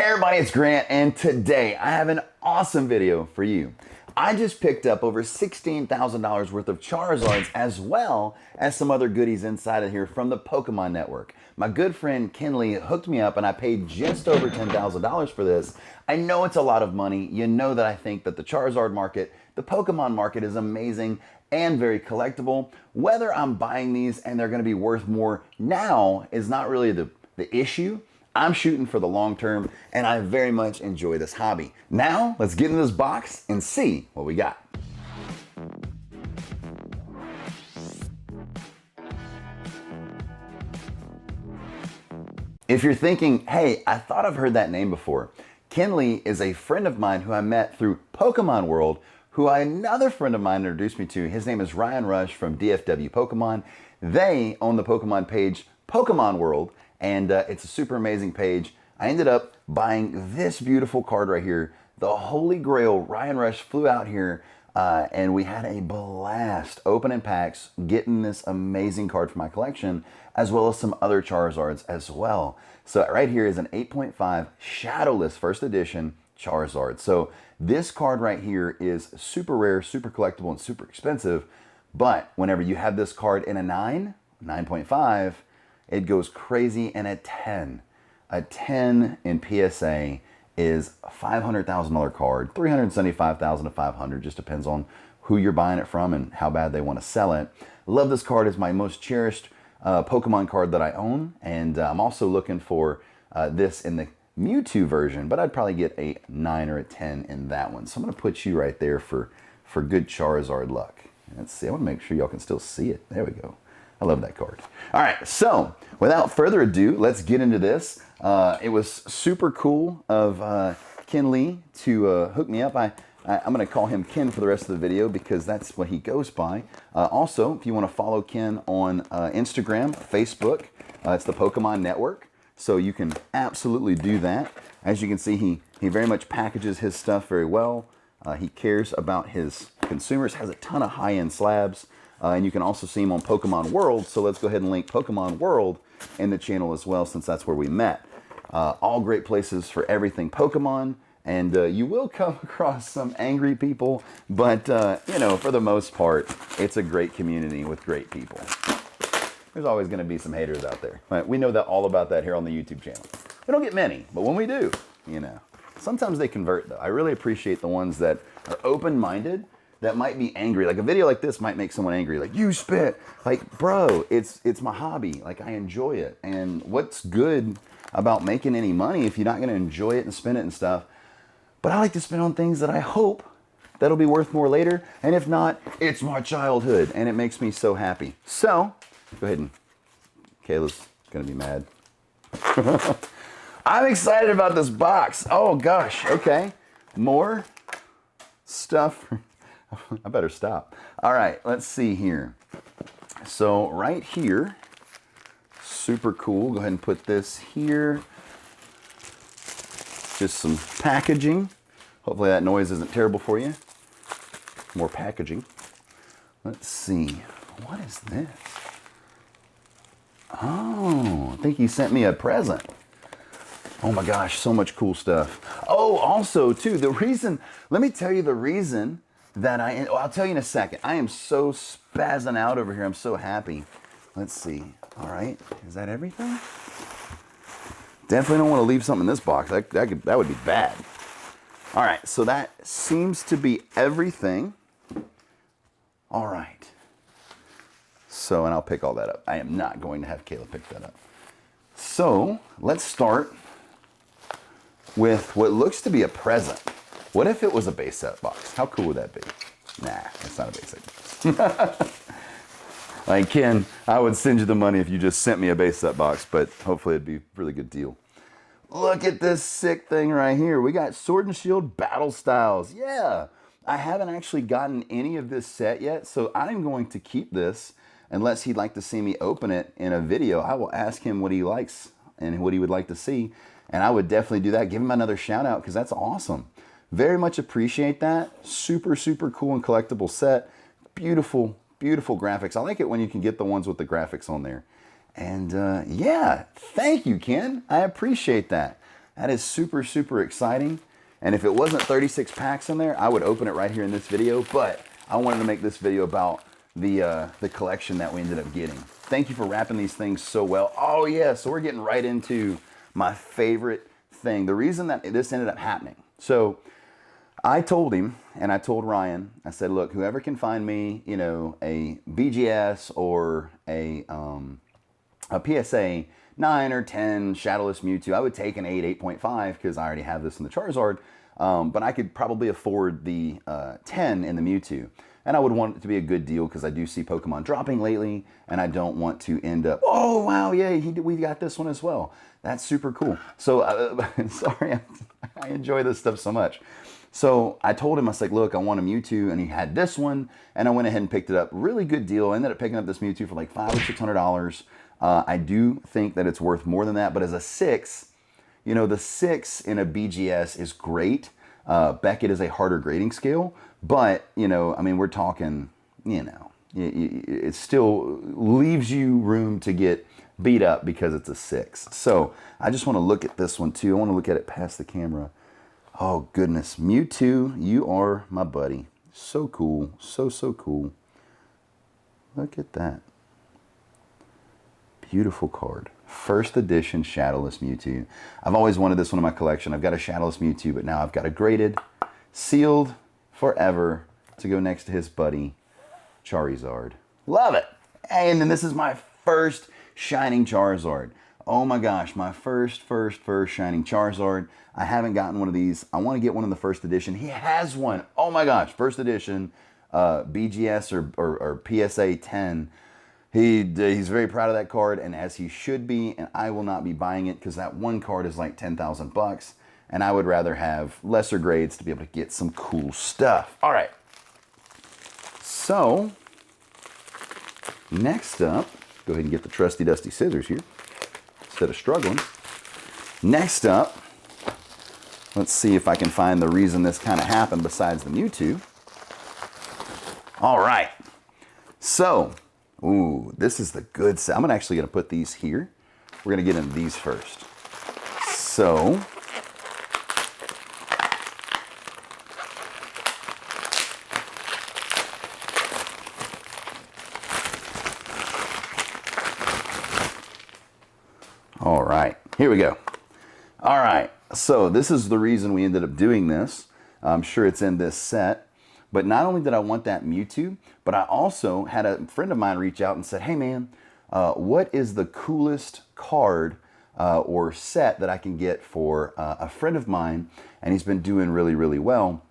Hey everybody, it's Grant, and today I have an awesome video for you. I just picked up over $16,000 worth of Charizards as well as some other goodies inside of here from the Pokemon Network. My good friend Kinley hooked me up and I paid just over $10,000 for this. I know it's a lot of money. You know that I think that the Charizard market, the Pokemon market is amazing and very collectible. Whether I'm buying these and they're gonna be worth more now is not really the issue. I'm shooting for the long term, and I very much enjoy this hobby. Now, let's get in this box and see what we got. If you're thinking, hey, I thought I've heard that name before, Kinley is a friend of mine who I met through Pokemon World, who another friend of mine introduced me to. His name is Ryan Rush from DFW Pokemon. They own the Pokemon page Pokemon World, and it's a super amazing page. I ended up buying this beautiful card right here, the Holy Grail. Ryan Rush flew out here and we had a blast opening packs, getting this amazing card for my collection, as well as some other Charizards as well. So right here is an 8.5 Shadowless first edition Charizard. So this card right here is super rare, super collectible, and super expensive. But whenever you have this card in a 9.5, it goes crazy. And a 10 in PSA is a $500,000 card, $375,000 to $500, just depends on who you're buying it from and how bad they want to sell it. Love this card. It's my most cherished Pokemon card that I own, and I'm also looking for this in the Mewtwo version, but I'd probably get a 9 or a 10 in that one. So I'm going to put you right there for good Charizard luck. Let's see. I want to make sure y'all can still see it. There we go. I love that card. All right, so without further ado, let's get into this. It was super cool of Kinley to hook me up. I'm going to call him Ken for the rest of the video because that's what he goes by. Also, if you want to follow Ken on Instagram, Facebook, it's the Pokemon Network, so you can absolutely do that. As you can see, he very much packages his stuff very well. He cares about his consumers, has a ton of high-end slabs. And you can also see him on Pokemon World, so let's go ahead and link Pokemon World in the channel as well, since that's where we met. All great places for everything Pokemon, and you will come across some angry people, but you know, for the most part, it's a great community with great people. There's always going to be some haters out there. Right? We know that all about that here on the YouTube channel. We don't get many, but when we do, you know, sometimes they convert though. I really appreciate the ones that are open-minded, that might be angry. Like a video like this might make someone angry. Like, you spit. Like, bro, it's my hobby. Like, I enjoy it. And what's good about making any money if you're not going to enjoy it and spend it and stuff? But I like to spend on things that I hope that'll be worth more later. And if not, it's my childhood. And it makes me so happy. So, go ahead and Kayla's going to be mad. I'm excited about this box. Oh, gosh. Okay. More stuff. I better stop. All right, let's see here. So right here, super cool. Go ahead and put this here. Just some packaging. Hopefully that noise isn't terrible for you. More packaging. Let's see. What is this? Oh, I think he sent me a present. Oh my gosh, so much cool stuff. Oh, also too, the reason, let me tell you the reason that I'll tell you in a second. I am so spazzing out over here. I'm so happy. Let's see. All right. Is that everything? Definitely don't want to leave something in this box. That would be bad. All right. So that seems to be everything. All right. So, and I'll pick all that up. I am not going to have Kayla pick that up. So let's start with what looks to be a present. What if it was a base set box? How cool would that be? Nah, it's not a base set box. Like, Ken, I would send you the money if you just sent me a base set box, but hopefully it'd be a really good deal. Look at this sick thing right here. We got Sword and Shield Battle Styles. Yeah, I haven't actually gotten any of this set yet, so I'm going to keep this unless he'd like to see me open it in a video. I will ask him what he likes and what he would like to see, and I would definitely do that. Give him another shout out because that's awesome. Very much appreciate that. Super, super cool and collectible set. Beautiful, beautiful graphics. I like it when you can get the ones with the graphics on there. And yeah, thank you, Ken. I appreciate that. That is super, super exciting. And if it wasn't 36 packs in there, I would open it right here in this video. But I wanted to make this video about the collection that we ended up getting. Thank you for wrapping these things so well. Oh yeah, so we're getting right into my favorite thing. The reason that this ended up happening. So I told him, and I told Ryan, I said, look, whoever can find me, you know, a BGS or a PSA 9 or 10 Shadowless Mewtwo, I would take an 8, 8.5 because I already have this in the Charizard, but I could probably afford the 10 in the Mewtwo. And I would want it to be a good deal because I do see Pokemon dropping lately, and I don't want to end up, oh, wow, yay, we got this one as well. That's super cool. So, sorry, I enjoy this stuff so much. So I told him, I was like, look, I want a Mewtwo, and he had this one, and I went ahead and picked it up. Really good deal. I ended up picking up this Mewtwo for like $500 or $600. I do think that it's worth more than that, but as a 6, you know, the 6 in a BGS is great. Beckett is a harder grading scale, but, you know, I mean, we're talking, you know, it still leaves you room to get beat up because it's a 6. So I just want to look at this one too. I want to look at it past the camera. Oh goodness, Mewtwo, you are my buddy. So cool, so cool. Look at that. Beautiful card. First edition Shadowless Mewtwo. I've always wanted this one in my collection. I've got a Shadowless Mewtwo, but now I've got a graded, sealed forever to go next to his buddy, Charizard. Love it. And then this is my first Shining Charizard. Oh my gosh, my first Shining Charizard. I haven't gotten one of these. I want to get one in the first edition. He has one. Oh my gosh, first edition BGS or PSA 10. He's very proud of that card, and as he should be, and I will not be buying it because that one card is like 10,000 bucks, and I would rather have lesser grades to be able to get some cool stuff. All right. So, next up, go ahead and get the trusty dusty scissors here instead of struggling. Next up, let's see if I can find the reason this kind of happened besides the Mewtwo. All right. So, ooh, this is the good set. I'm actually going to put these here. We're going to get into these first. So, all right, here we go. All right, so this is the reason we ended up doing this. I'm sure it's in this set. But not only did I want that Mewtwo, but I also had a friend of mine reach out and said, hey man, what is the coolest card or set that I can get for a friend of mine? And he's been doing really, really well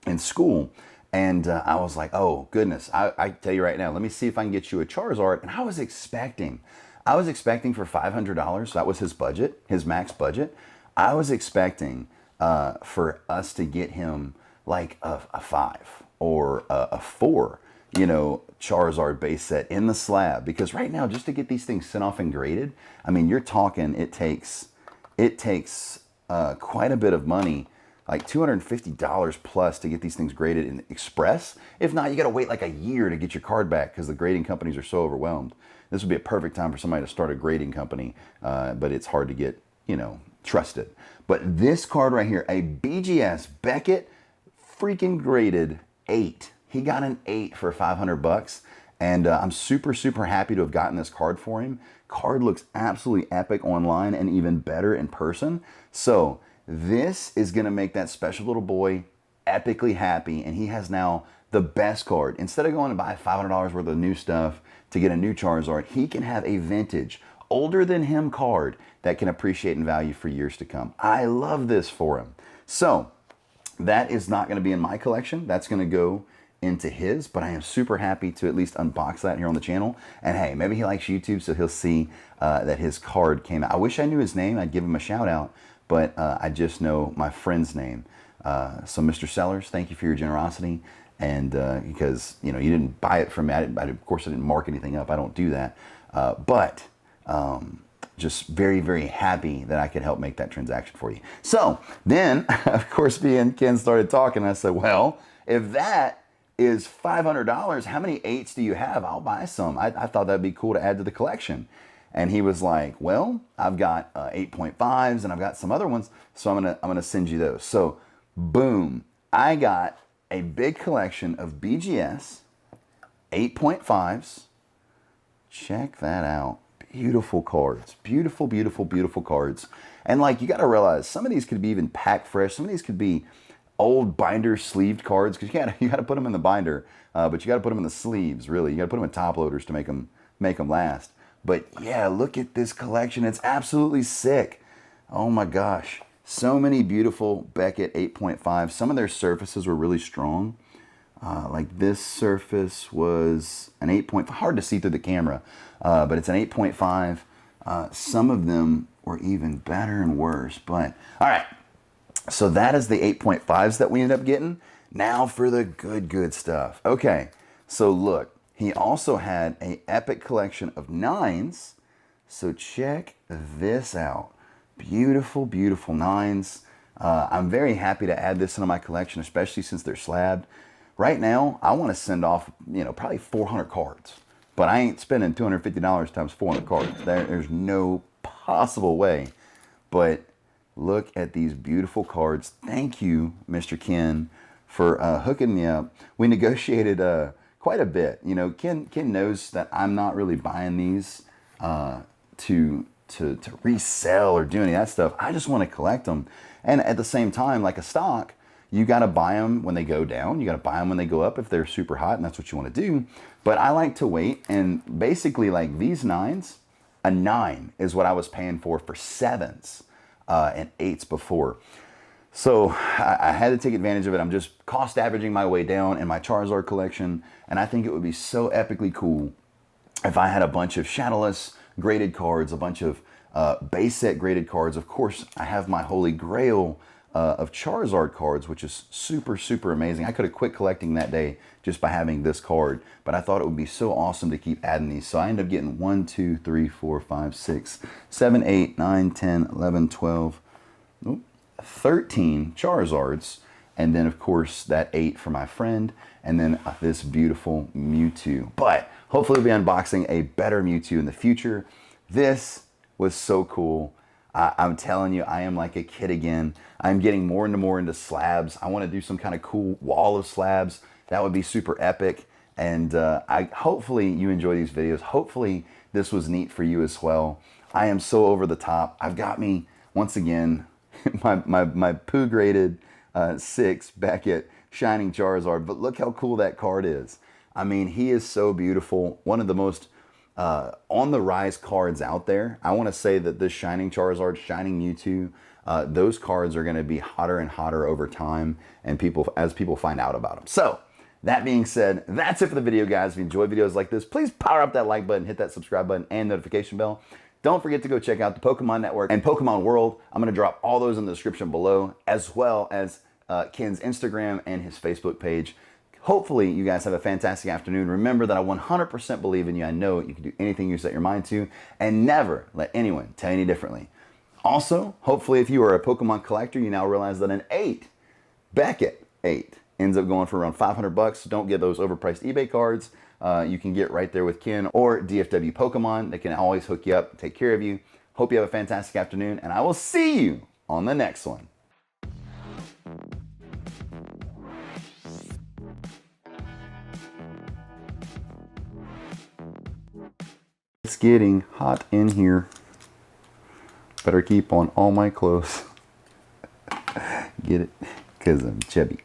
in school. And I was like, oh goodness, I tell you right now, let me see if I can get you a Charizard. And I was expecting for $500, that was his budget, his max budget. I was expecting for us to get him like a 5 or a 4, you know, Charizard base set in the slab. Because right now, just to get these things sent off and graded, I mean, you're talking, it takes quite a bit of money, like $250 plus to get these things graded in Express. If not, you got to wait like a year to get your card back because the grading companies are so overwhelmed. This would be a perfect time for somebody to start a grading company, but it's hard to get, you know, trusted. But this card right here, a BGS Beckett, freaking graded 8. He got an 8 for 500 bucks, and I'm super happy to have gotten this card for him. Card looks absolutely epic online and even better in person. So this is gonna make that special little boy epically happy, and he has now the best card. Instead of going to buy $500 worth of new stuff to get a new Charizard, he can have a vintage, older than him card that can appreciate in value for years to come. I love this for him. So that is not going to be in my collection. That's going to go into his, but I am super happy to at least unbox that here on the channel. And hey, maybe he likes YouTube, so he'll see that his card came out. I wish I knew his name. I'd give him a shout out, but I just know my friend's name. So Mr. Sellers, thank you for your generosity. And because, you know, you didn't buy it from me. Of course, I didn't mark anything up. I don't do that. But just very happy that I could help make that transaction for you. So then, of course, me and Ken started talking. I said, well, if that is $500, how many 8s do you have? I'll buy some. I thought that'd be cool to add to the collection. And he was like, well, I've got 8.5s and I've got some other ones, so I'm gonna send you those. So boom, I got a big collection of BGS 8.5s. Check that out. Beautiful cards. Beautiful, beautiful, beautiful cards. And like, you got to realize some of these could be even pack fresh. Some of these could be old binder sleeved cards, because you got to put them in the binder, but you got to put them in the sleeves. Really, you got to put them in top loaders to make them last. But yeah, look at this collection. It's absolutely sick. Oh my gosh, so many beautiful Beckett 8.5. Some of their surfaces were really strong. Like this surface was an 8.5, hard to see through the camera, but it's an 8.5. Some of them were even better and worse, but all right. So that is the 8.5s that we ended up getting. Now for the good stuff. Okay, so look, he also had an epic collection of 9s. So check this out. Beautiful, beautiful 9s. I'm very happy to add this into my collection, especially since they're slabbed. Right now, I want to send off, probably 400 cards, but I ain't spending $250 times 400 cards. There's no possible way. But look at these beautiful cards. Thank you, Mr. Ken, for hooking me up. We negotiated quite a bit. Ken knows that I'm not really buying these to resell or do any of that stuff. I just want to collect them. And at the same time, like a stock, you got to buy them when they go down. You got to buy them when they go up if they're super hot, and that's what you want to do. But I like to wait, and basically, like these 9s, a 9 is what I was paying for 7s and 8s before. So I had to take advantage of it. I'm just cost averaging my way down in my Charizard collection, and I think it would be so epically cool if I had a bunch of shadowless graded cards, a bunch of base set graded cards. Of course, I have my holy grail of Charizard cards, which is super, super amazing. I could have quit collecting that day just by having this card, but I thought it would be so awesome to keep adding these. So I ended up getting 1, 2, 3, 4, 5, 6, 7, 8, 9, 10, 11, 12, 13 Charizards. And then, of course, that 8 for my friend. And then this beautiful Mewtwo. But hopefully we'll be unboxing a better Mewtwo in the future. This was so cool. I'm telling you, I am like a kid again. I'm getting more and more into slabs. I want to do some kind of cool wall of slabs. That would be super epic. And hopefully you enjoy these videos. Hopefully this was neat for you as well. I am so over the top. I've got me, once again, my poo graded 6 Beckett Shining Charizard. But look how cool that card is. I mean, he is so beautiful. One of the most on the rise cards out there. I want to say that this Shining Charizard, Shining Mewtwo, those cards are going to be hotter and hotter over time, and as people find out about them. So that being said, that's it for the video, guys. If you enjoy videos like this, please power up that like button, hit that subscribe button and notification bell. Don't forget to go check out the Pokemon Network and Pokemon World. I'm going to drop all those in the description below, as well as Ken's Instagram and his Facebook page. Hopefully you guys have a fantastic afternoon. Remember that I 100% believe in you. I know you can do anything you set your mind to, and never let anyone tell you any differently. Also, hopefully if you are a Pokemon collector, you now realize that an 8, Beckett 8, ends up going for around $500. So don't get those overpriced eBay cards. You can get right there with Ken or DFW Pokemon. They can always hook you up, take care of you. Hope you have a fantastic afternoon, and I will see you on the next one. It's getting hot in here. Better keep on all my clothes. Get it? Because I'm chubby.